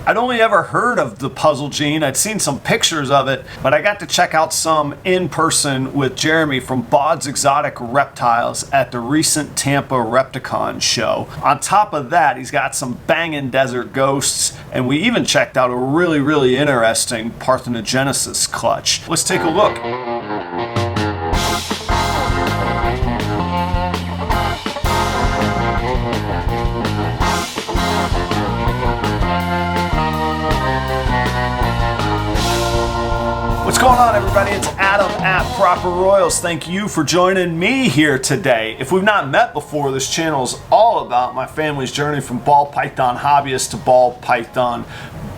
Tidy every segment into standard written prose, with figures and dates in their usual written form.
I'd only ever heard of the puzzle gene. I'd seen some pictures of it, but I got to check out some in person with Jeremy from Baud's Exotic Reptiles at the recent Tampa Repticon show. On top of that, he's got some banging desert ghosts, and we even checked out a really interesting parthenogenesis clutch. Let's take a look. What's going on, everybody? It's Adam at Proper Royals. Thank you for joining me here today. If we've not met before, this channel is all about my family's journey from ball python hobbyist to ball python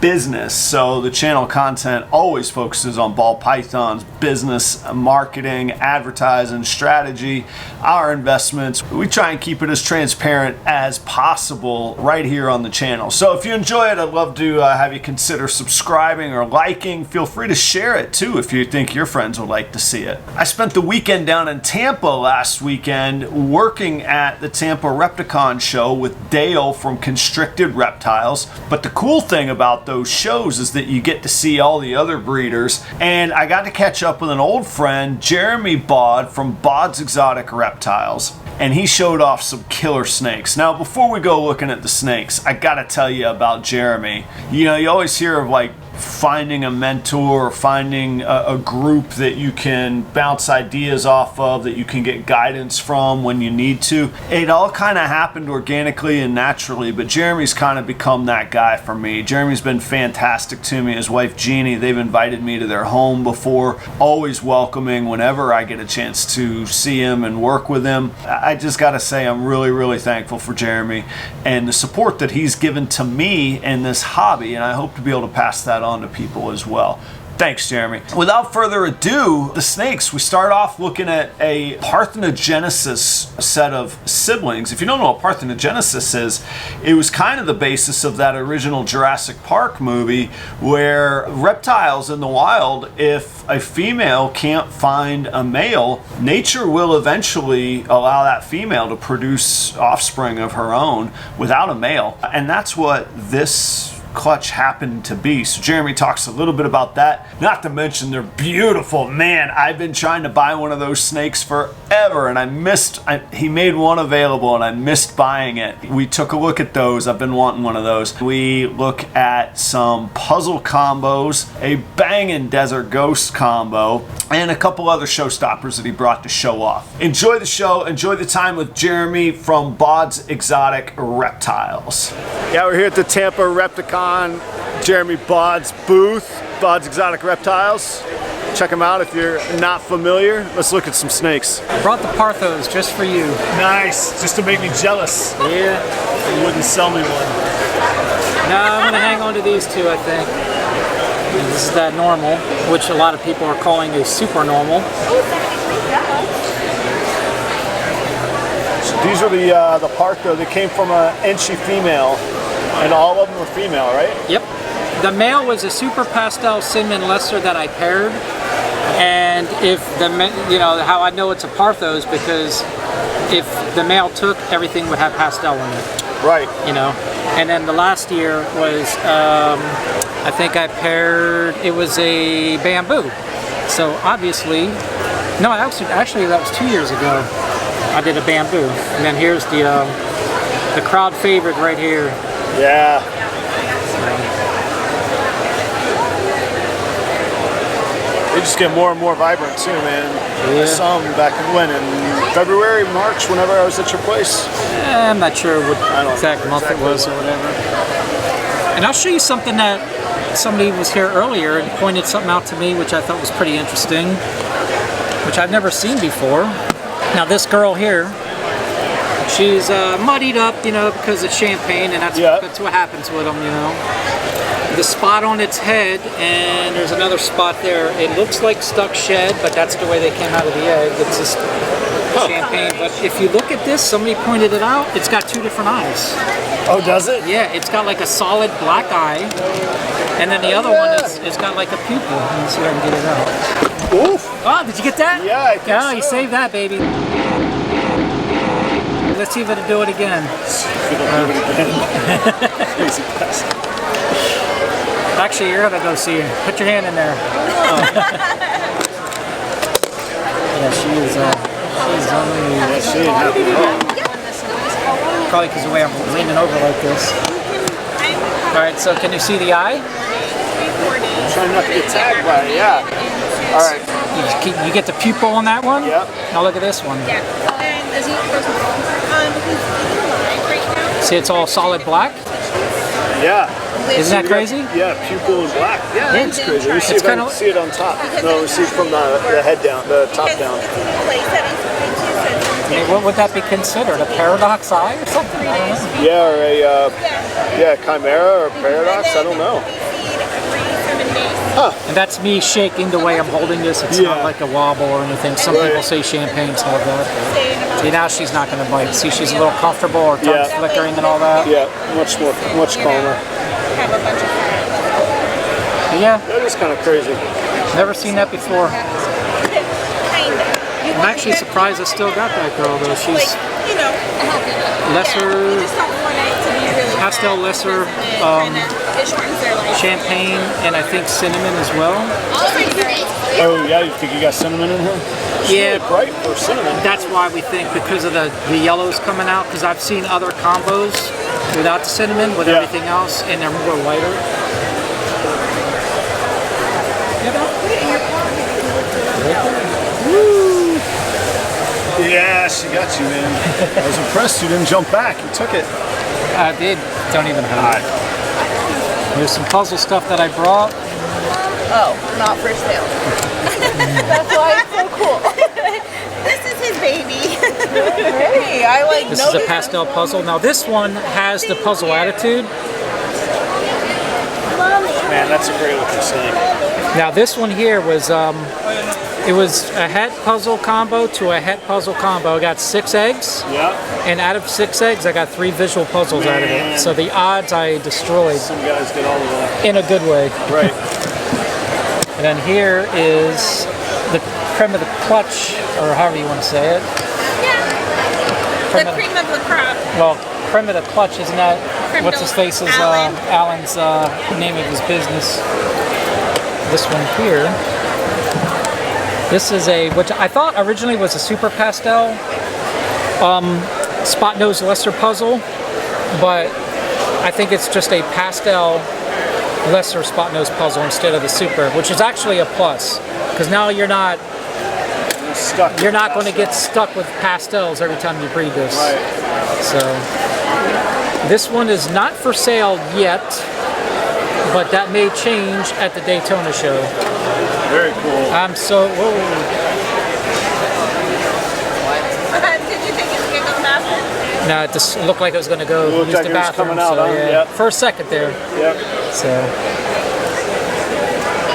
business. So the channel content always focuses on ball pythons, business, marketing, advertising, strategy, our investments. We try and keep it as transparent as possible right here on the channel. So if you enjoy it, I'd love to have you consider subscribing or liking. Feel free to share it too if you think your friends would like to see it. I spent the weekend down in Tampa last weekend working at the Tampa Repticon show with Dale from Constricted Reptiles. But the cool thing about those shows is that you get to see all the other breeders, and I got to catch up with an old friend, Jeremy Baud from Baud's Exotic Reptiles, and he showed off some killer snakes. Now before we go looking at the snakes, I gotta tell you about Jeremy. You know, you always hear of like finding a mentor or finding a group that you can bounce ideas off of, that you can get guidance from when you need to. It all kind of happened organically and naturally, but Jeremy's kind of become that guy for me. Jeremy's been fantastic to me. His wife Jeannie, they've invited me to their home before, always welcoming whenever I get a chance to see him and work with him. I just gotta say I'm really thankful for Jeremy and the support that he's given to me in this hobby, and I hope to be able to pass that on to people as well. Thanks, Jeremy. Without further ado, the snakes. We start off looking at a parthenogenesis set of siblings. If you don't know what parthenogenesis is, it was kind of the basis of that original Jurassic Park movie where reptiles in the wild, if a female can't find a male, nature will eventually allow that female to produce offspring of her own without a male. And that's what this clutch happened to be. So Jeremy talks a little bit about that. Not to mention they're beautiful. Man, I've been trying to buy one of those snakes forever, and he made one available and I missed buying it. We took a look at those. I've been wanting one of those. We look at some puzzle combos, a banging desert ghost combo, and a couple other showstoppers that he brought to show off. Enjoy the show. Enjoy the time with Jeremy from Baud's Exotic Reptiles. Yeah, we're here at the Tampa Repticon, Jeremy Baud's booth, Baud's Exotic Reptiles. Check them out if you're not familiar. Let's look at some snakes. I brought the Parthos just for you. Nice, just to make me jealous. Yeah. You wouldn't sell me one. No, I'm gonna hang on to these two, I think. This is that normal, which a lot of people are calling a super normal. So these are the Partho that came from an Enchi female. And all of them were female, right? Yep. The male was a super pastel cinnamon lesser that I paired, and if the how I know it's a Parthos because if the male took, everything would have pastel in it. Right. You know, and then the last year was I think I paired. It was a bamboo. So obviously, no, actually that was 2 years ago. I did a bamboo, and then here's the crowd favorite right here. Yeah. They just get more and more vibrant too, man. Yeah. I saw them back in February, March, whenever I was at your place. I'm not sure what exact month it was or whatever. And I'll show you something that somebody was here earlier and pointed something out to me which I thought was pretty interesting, which I've never seen before. Now this girl here, she's muddied up, you know, because it's champagne, and that's what happens with them, you know. The spot on its head, and there's another spot there. It looks like stuck shed, but that's the way they came out of the egg. It's just champagne. But if you look at this, somebody pointed it out, it's got two different eyes. Oh, does it? Yeah, it's got like a solid black eye, and then the other one is got like a pupil. Let me see if I can get it out. Oof! Oh, did you get that? Yeah, I think so. You saved that, baby. Let's see if it'll do it again. Crazy pass. Actually, you're gonna go see her. Put your hand in there. Yeah, she's only. Yeah, she ain't happy at all. Probably because of the way I'm leaning over like this. All right, so can you see the eye? I'm trying not to get tagged by it, yeah. All right. You get the pupil on that one? Yep. Now look at this one. See, it's all solid black? Yeah. Isn't that crazy? Yeah, pupil and black. Yeah, that's crazy. Let me see if I can see it on top. No, we see it from the head down, the top down. I mean, what would that be considered? A paradox eye or something? I don't know. Yeah, or a chimera or paradox. I don't know. Huh. And that's me shaking the way I'm holding this. It's not like a wobble or anything. Some people say champagnes have that. See, now she's not going to bite. See, she's a little comfortable, or tongue flickering and all that. Yeah, much calmer. Yeah. That is kind of crazy. Never seen that before. I'm actually surprised I still got that girl though. She's lesser, pastel lesser, champagne, and I think cinnamon as well. Oh yeah, you think you got cinnamon in here? Yeah, really bright for cinnamon. That's why we think, because of the yellows coming out, because I've seen other combos without the cinnamon, with everything else, and they're more whiter. Woo! Yeah, she got you, man. I was impressed you didn't jump back. You took it. I did. Don't even hurt. There's some puzzle stuff that I brought. Oh, not for sale. That's why it's so cool. This is his baby. Hey, I like. This is a pastel puzzle. Now this one has the puzzle attitude. Man, that's a great looking snake. Now this one here was it was a het puzzle combo to a het puzzle combo. I got 6 eggs. Yeah. And out of 6 eggs, I got 3 visual puzzles out of it. So the odds I destroyed. Some guys get all of that. In a good way. Right. And then here is the creme of the clutch, or however you want to say it. Yeah. The cream of the crop. Well, creme of the clutch, isn't that what's his face's Alan's name of his business? This one here. This is which I thought originally was a super pastel spot nose lesser puzzle, but I think it's just a pastel lesser spot nose puzzle instead of the super, which is actually a plus, because now you're not going to get stuck with pastels every time you breed this. Right. So this one is not for sale yet, but that may change at the Daytona show. Very cool. Did you think it was going to go to the bathroom? No, it just looked like it was going to go use the bathroom. Coming out, so, Yep. For a second there. Yep. So.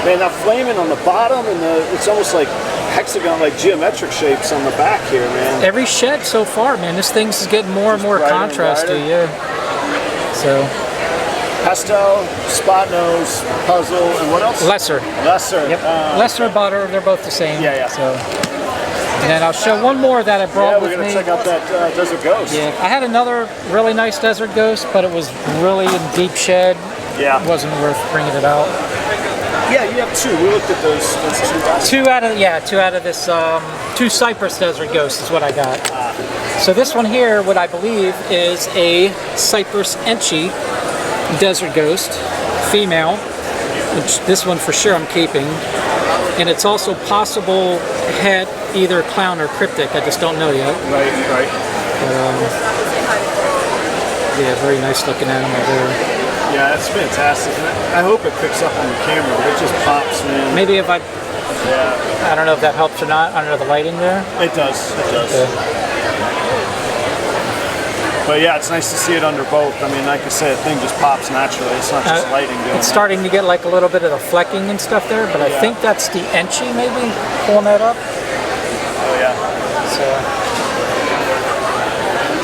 Man, that flaming on the bottom, and it's almost like hexagon, like geometric shapes on the back here, man. Every shed so far, man, this thing's getting more and more contrasty, yeah. So. Pastel, spot nose, puzzle, and what else? Lesser. Lesser. Yep. Lesser, butter, they're both the same. Yeah, yeah. So. And then I'll show one more that I brought with me. Yeah, we're going to check out that Desert Ghost. Yeah, I had another really nice Desert Ghost, but it was really in deep shed. Yeah. It wasn't worth bringing it out. Yeah, you have 2. We looked at those 2. 2 out of this 2 Cypress Desert Ghosts is what I got. So this one here, what I believe is a Cypress Enchi Desert Ghost, female, which this one for sure I'm keeping. And it's also possible het, either clown or cryptic. I just don't know yet. Right. Yeah, very nice looking animal there. Yeah, it's fantastic. I hope it picks up on the camera, but it just pops, man. Maybe if I don't know if that helps or not, under the lighting there. It does. Okay. But yeah, it's nice to see it under both. I mean, like I said, the thing just pops naturally. It's not just lighting doing It's starting to get like a little bit of the flecking and stuff there, but I think that's the Enchi maybe pulling that up. Oh yeah. So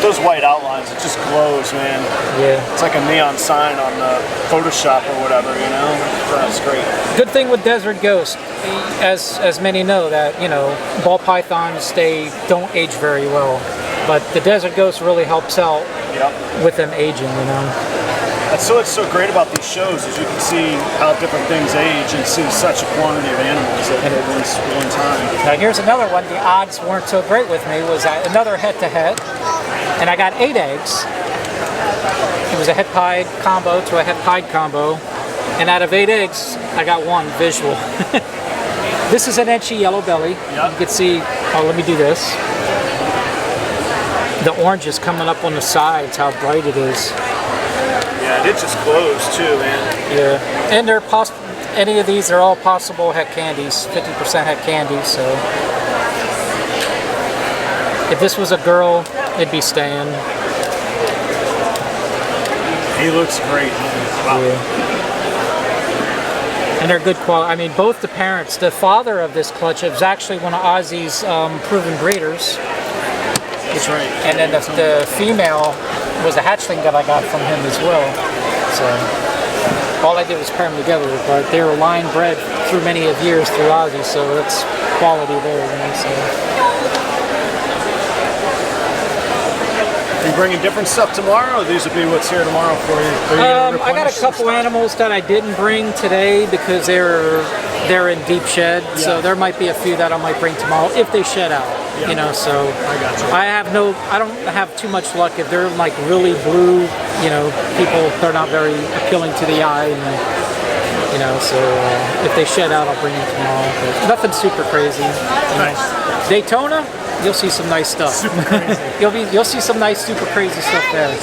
those white outlines, it just glows, man. Yeah. It's like a neon sign on Photoshop or whatever, you know? That's great. Good thing with Desert Ghost, as many know, that, ball pythons, they don't age very well. But the Desert Ghost really helps out with them aging, That's what's so great about these shows is you can see how different things age and see such a quantity of animals at one time. Now here's another one. The odds weren't so great with me. Was another head-to-head, and I got 8 eggs. It was a head-pied combo to a head-pied combo, and out of 8 eggs, I got 1 visual. This is an Enchi yellow belly. Yep. You can see. Oh, let me do this. The orange is coming up on the sides. How bright it is. Yeah, it just closed too, man. Yeah, and they're possible. Any of these are all possible het candies. 50% het candies. So if this was a girl, it'd be staying. He looks great. Wow. Yeah. And they're good quality. I mean, both the parents, the father of this clutch is actually one of Ozzy's proven breeders. That's right. And then the female was a hatchling that I got from him as well. So all I did was pair them together, but they were line bred through many of years through Ozzy, so that's quality there. You know, so. Are you bringing different stuff tomorrow, or these will be what's here tomorrow for you? I got a couple animals that I didn't bring today because they're in deep shed, so there might be a few that I might bring tomorrow if they shed out. Yeah. You know, so I got you. I don't have too much luck if they're like really blue. You know, they're not very appealing to the eye, and you know, so if they shed out, I'll bring them tomorrow. But nothing super crazy. Nice. Daytona, you'll see some nice stuff. Super crazy. you'll see some nice super crazy stuff there.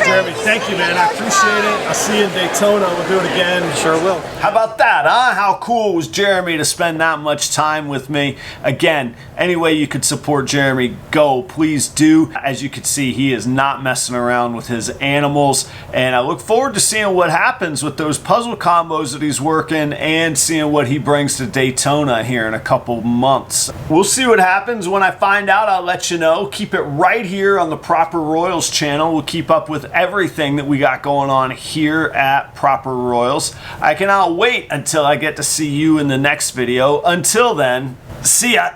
Jeremy, thank you, man. I appreciate it. I'll see you in Daytona. We'll do it again. Sure will. How about that, huh? How cool was Jeremy to spend that much time with me? Again, any way you could support Jeremy, go. Please do. As you can see, he is not messing around with his animals. And I look forward to seeing what happens with those puzzle combos that he's working and seeing what he brings to Daytona here in a couple months. We'll see what happens. When I find out, I'll let you know. Keep it right here on the Proper Royals channel. We'll keep up with everything that we got going on here at Proper Royals. I cannot wait until I get to see you in the next video. Until then, see ya.